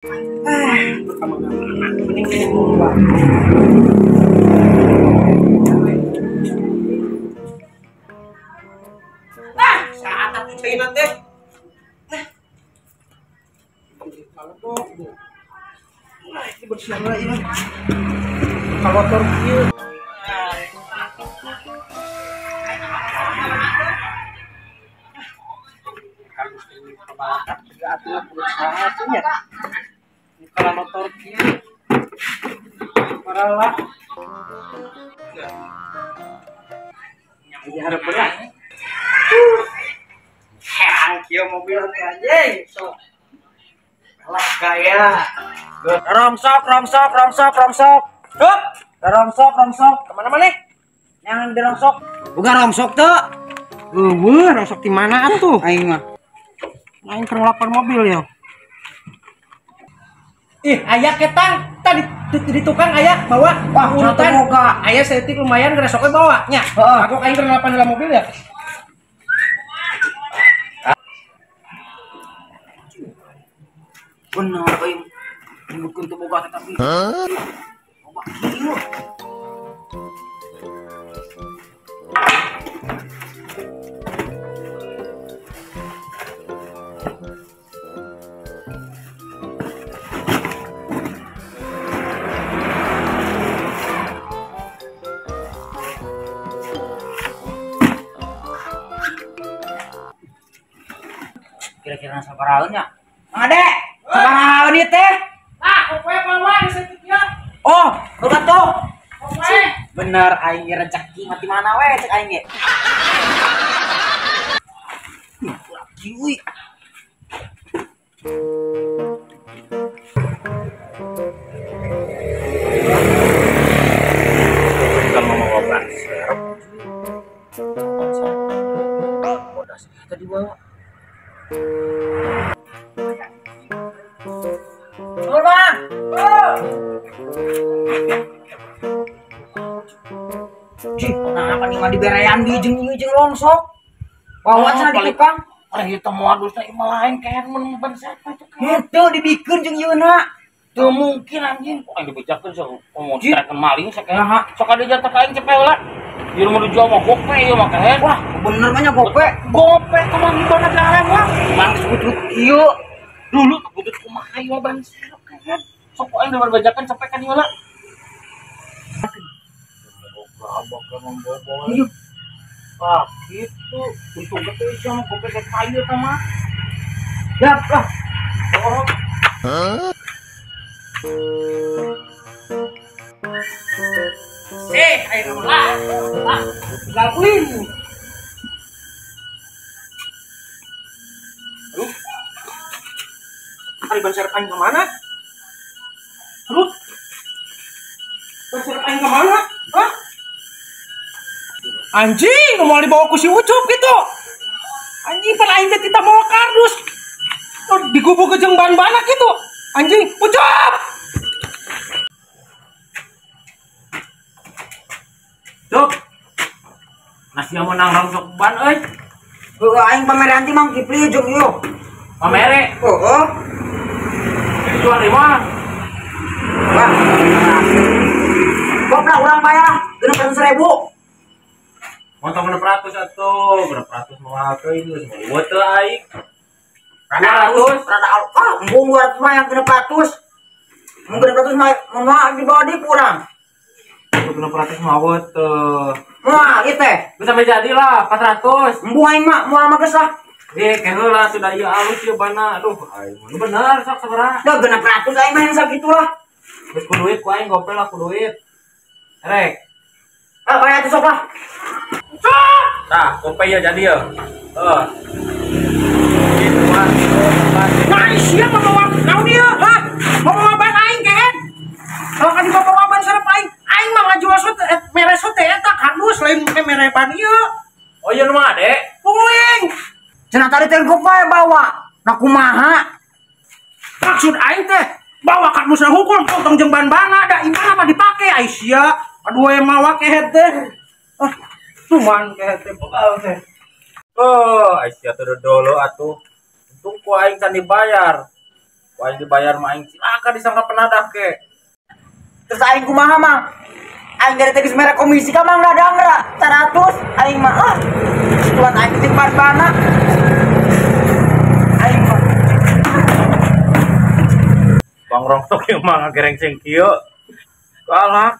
Mending saat aku cain nanti. Ini bersihan lagi ini. Kalau Turki. Kalau motor kiri, paralah. Yang harap berat. Kia mobil anjing. So. Kalah gaya. Romsok. Tuh. Romsok. Kemana-mana nih? Yang dirongsok. Bukan rongsok tuh. Rongsok di mana tuh? Aing mah. Aing keur ngelapor mobil ya. Ih, aya ketang tadi di tukang aya bawa. Wah, urutan aya setik lumayan gresoknya bawa nya. Aku aing keur ngelapan dalam mobil ya. Benar aing. Bukan teu boga tapi. Boga kieu. Kira-kira sabaraeun nya? Mang Ade, sabaraeun ieu teh? Kowe bawa di setiknya. Oh, boga tuh. Bener aing rezeki mati mana we cek aing ge. Kiwi. Kamu mau obat serep. Bodas tadi bawa. Halo Bang. Cih, kenapa nih mah diberean di jeung rongsok? Bawa cenah di tukang. Ari teh modus teh lain kayak mun ban siapa itu kan. Henteu dibikeun jeung yeuna. Teu mungkin anjing. Kok aing dibejakeun sok mau diterekeun maling sakeha. Sok ada jatah ka aing cepet heula. Ieu mah dijual mah gope ieu mah kahen. Wah, bener mah nya gope. Gope kumaha gimana jarang lah. Mang disebut kieu. Dulu butut kumaha ieu ban serep kahen. Sok aing diberbejakeun cepet kan heula. Abang kan membobol. Iya. Ah, gitu. Untung gede sama gope kayu sama. Ya, lah. Oh. Ayo lah. Lakuin. Aduh. Ari ban serep aing ke mana? Aduh. Ban serep aing ke mana? Hah? Anjing, mau dibawa ku si Ucup gitu. Anjing, pan aing teh tidak bawa kardus. Oh, digubuk ke jeung ban-banak gitu. Anjing, Ucup. Cuk. Nasi yang menang rongsok ban euy. Heuh aing pamere anti Mang Kipli jeung ieu. Pamere? Heeh. Dijual di mana? Wah. Goblok urang bayar 600.000. Motor berapa ratus atuh? Berapa ratus mau ke ini semua teu aing. Rada embung 200 mah yang 600. Mun 600 mah di bawah di kurang. 600 mah teu. Moal ieu teh. Bisa menjadi lah 400. Embung aing mah moal mah geus lah. Ke heula sudah ieu alus ieu bana. Aduh, aing bener sok sabaraha. Da 600 aing mah yang sakitu lah. Geus ku duit ku aing gopel lah ku duit. Rek. Bayar atuh sok lah. Nah, kopi ya jadi ya. Nah, siapa bawa kau dia? Hah? Bawa ban aing kehen? Kalau kan dibawa ban serep aing mah ngajual sote mere sote eta kardus lain mere ban ieu. Oh iya nu mah Ade? Puing. Cenah tadi teh bae bawa. Nah kumaha? Maksud aing teh bawa kardusna hukum potong jeung ban-bana da imana mah dipake Aisyah. Aduh emang wake teh. Cuman kayak tepal teh. Oh, Aisyah tuh dulu atuh. Untung ku aing can dibayar. Wah dibayar mah aing cilaka disangka penadah ke. Terus aing kumaha mang? Aing dari tadi merek komisi ka mang dadang ra 100 aing mah buat aing ting bana. Aing mah Bang Rongsok yang mah gereng kieu. Galak.